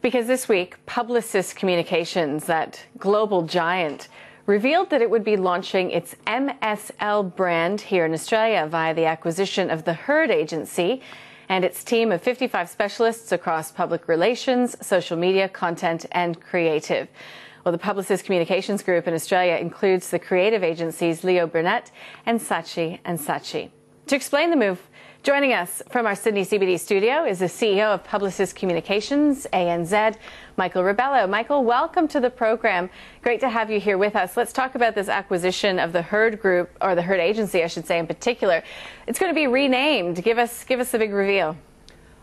Because this week, Publicis Communications, that global giant, revealed that it would be launching its MSL brand here in Australia via the acquisition of the Herd agency and its team of 55 specialists across public relations, social media, content and creative. Well, the Publicis Communications Group in Australia includes the creative agencies Leo Burnett and Saatchi & Saatchi. To explain the move, joining us from our Sydney CBD studio is the CEO of Publicis Communications, ANZ, Michael Rebelo. Michael, welcome to the program. Great to have you here with us. Let's talk about this acquisition of the Herd Group, or the Herd agency, I should say, in particular. It's going to be renamed. Give us the big reveal.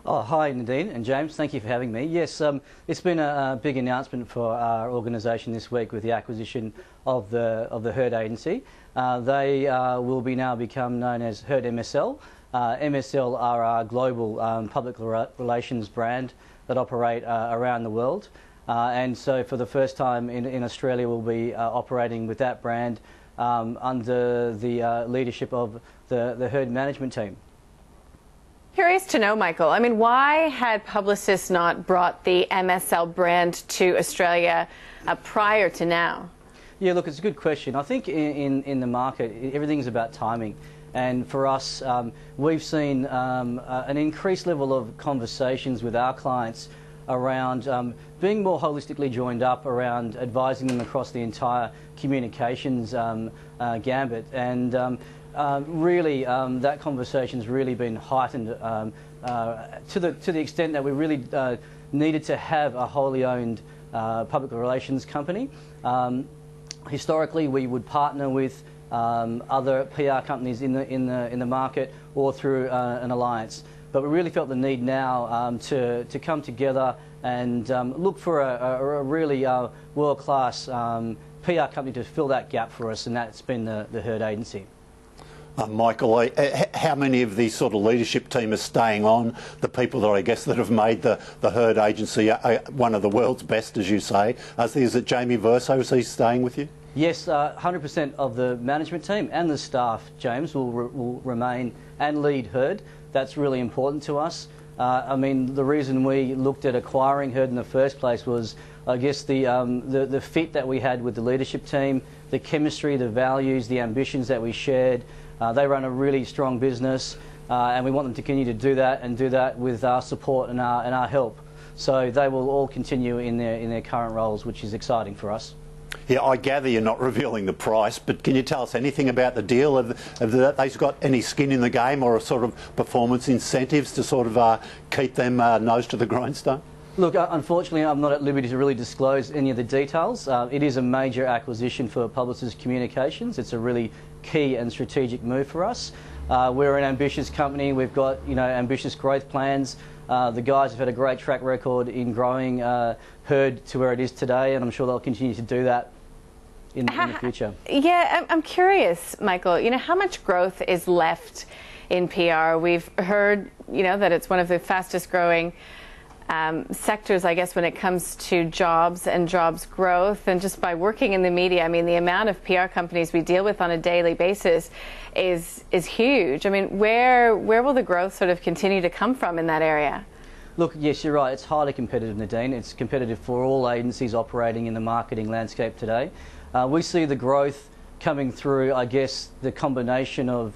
Oh, hi Nadine and James, thank you for having me. Yes, it's been a big announcement for our organisation this week with the acquisition of the Herd agency. They will now become known as Herd MSL. MSL are our global public relations brand that operate around the world. And so for the first time in Australia, we'll be operating with that brand under the leadership of the Herd management team. Curious to know, Michael, I mean, why had Publicis not brought the MSL brand to Australia prior to now? Yeah, look, it's a good question. I think in the market, everything's about timing. And for us, we've seen an increased level of conversations with our clients around being more holistically joined up around advising them across the entire communications gambit. And really, that conversation's really been heightened to the extent that we really needed to have a wholly owned public relations company. Historically, we would partner with other PR companies in the market or through an alliance, but we really felt the need now to come together and look for a really world-class PR company to fill that gap for us, and that's been the Herd agency. Michael, how many of the sort of leadership team are staying on? The people that I guess that have made the Herd agency one of the world's best, as you say. Is it Jamie Verso? Is he staying with you? Yes, 100% of the management team and the staff, James, will remain and lead Herd. That's really important to us. I mean, the reason we looked at acquiring Herd in the first place was, I guess, the fit that we had with the leadership team, the chemistry, the values, the ambitions that we shared. They run a really strong business, and we want them to continue to do that and do that with our support and our help. So they will all continue in their current roles, which is exciting for us. Yeah, I gather you're not revealing the price, but can you tell us anything about the deal? Have they got any skin in the game or a sort of performance incentives to sort of keep them nose to the grindstone? Look, unfortunately, I'm not at liberty to really disclose any of the details. It is a major acquisition for Publicis Communications. It's a really key and strategic move for us. We're an ambitious company. We've got ambitious growth plans. The guys have had a great track record in growing Herd to where it is today, and I'm sure they'll continue to do that in the future. Yeah, I'm curious, Michael, how much growth is left in PR? We've heard, that it's one of the fastest growing sectors, I guess, when it comes to jobs and jobs growth. And just by working in the media, I mean, the amount of PR companies we deal with on a daily basis is huge. I mean, where will the growth sort of continue to come from in that area? Look, yes, you're right. It's highly competitive, Nadine. It's competitive for all agencies operating in the marketing landscape today. We see the growth coming through, I guess, the combination of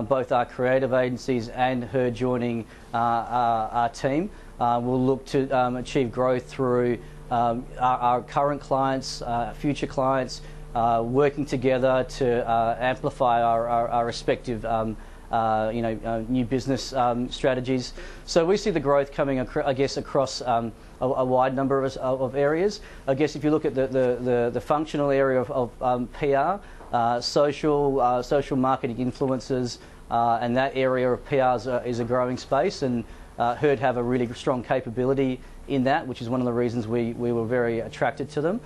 both our creative agencies and Herd joining our team. We'll look to achieve growth through our current clients, future clients, working together to amplify our respective new business strategies. So we see the growth coming, I guess, across a wide number of areas. I guess if you look at the functional area of PR, social marketing influencers, and that area of PR is a growing space, and Herd have a really strong capability in that, which is one of the reasons we were very attracted to them.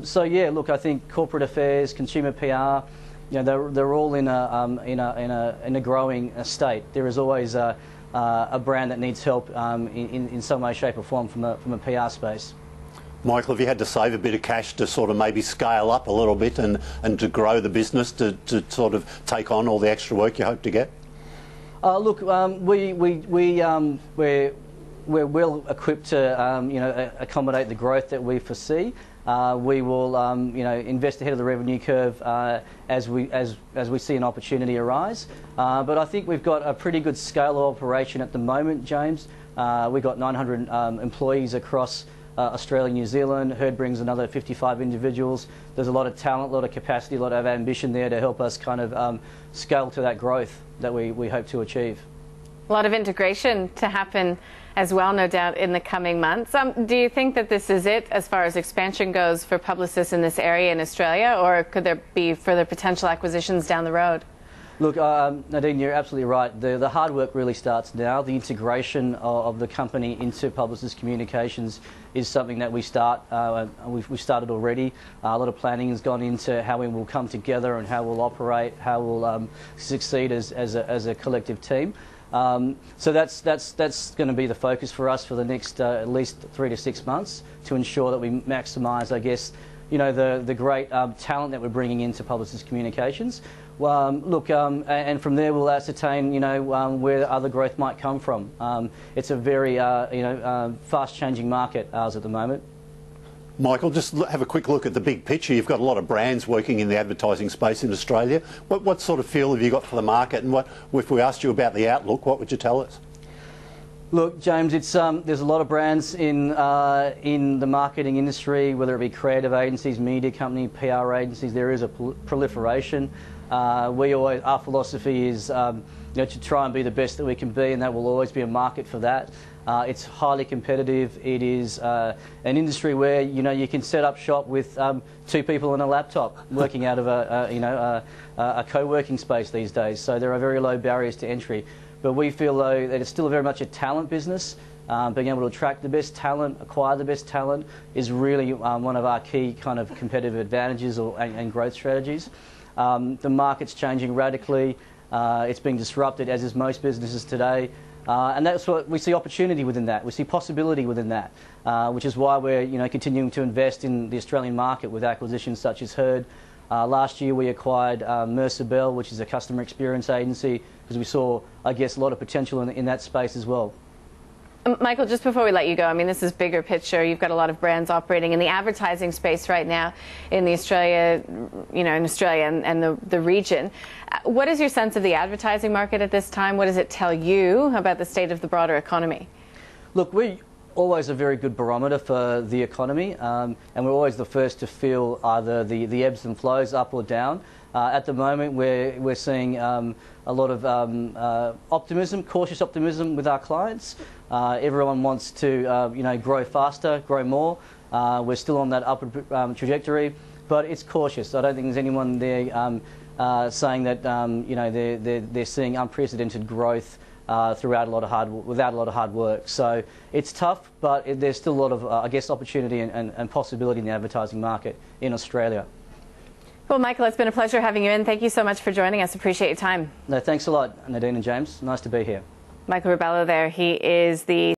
So yeah, look, I think corporate affairs, consumer PR, they're all in a growing state. There is always a brand that needs help in some way, shape or form from a PR space. Michael, have you had to save a bit of cash to sort of maybe scale up a little bit and to grow the business to sort of take on all the extra work you hope to get? Look, we're we're well equipped to accommodate the growth that we foresee. We will invest ahead of the revenue curve as we see an opportunity arise. But I think we've got a pretty good scale of operation at the moment, James. We've got 900 employees across Australia and New Zealand. Herd brings another 55 individuals. There's a lot of talent, a lot of capacity, a lot of ambition there to help us kind of scale to that growth that we hope to achieve. A lot of integration to happen as well, no doubt, in the coming months. Do you think that this is it as far as expansion goes for Publicis in this area in Australia, or could there be further potential acquisitions down the road? Look, Nadine, you're absolutely right. The hard work really starts now. The integration of the company into Publicis Communications is something that we've started already. A lot of planning has gone into how we will come together and how we'll operate, how we'll succeed as a collective team. So that's going to be the focus for us for the next at least 3 to 6 months to ensure that we maximise, I guess, the great talent that we're bringing into Publicis Communications. And from there we'll ascertain, where other growth might come from. It's a very, fast-changing market, ours at the moment. Michael, just have a quick look at the big picture. You've got a lot of brands working in the advertising space in Australia. What sort of feel have you got for the market, and if we asked you about the outlook, what would you tell us? Look, James, there's a lot of brands in the marketing industry, whether it be creative agencies, media company, PR agencies. There is a proliferation. Our philosophy is to try and be the best that we can be, and that will always be a market for that. It's highly competitive. It is an industry where you can set up shop with 2 people and a laptop working out of a co-working space these days. So there are very low barriers to entry. But we feel though that it's still very much a talent business. Being able to attract the best talent, acquire the best talent, is really one of our key kind of competitive advantages and growth strategies. The market's changing radically. It's being disrupted, as is most businesses today. And that's what we see opportunity within that. We see possibility within that, which is why we're continuing to invest in the Australian market with acquisitions such as Herd. Last year we acquired Rebelo, which is a customer experience agency, because we saw, I guess, a lot of potential in that space as well. Michael, just before we let you go, I mean, this is bigger picture. You've got a lot of brands operating in the advertising space right now in Australia and the region. What is your sense of the advertising market at this time? What does it tell you about the state of the broader economy? Look, we're always a very good barometer for the economy, and we're always the first to feel either the ebbs and flows up or down. At the moment, we're seeing a lot of optimism, cautious optimism with our clients. Everyone wants to grow faster, grow more. We're still on that upward trajectory, but it's cautious. I don't think there's anyone there saying that they're seeing unprecedented growth without a lot of hard work. So it's tough, but there's still a lot of opportunity and possibility in the advertising market in Australia. Well, Michael, it's been a pleasure having you in. Thank you so much for joining us. Appreciate your time. No, thanks a lot, Nadine and James. Nice to be here. Michael Rebelo there. He is the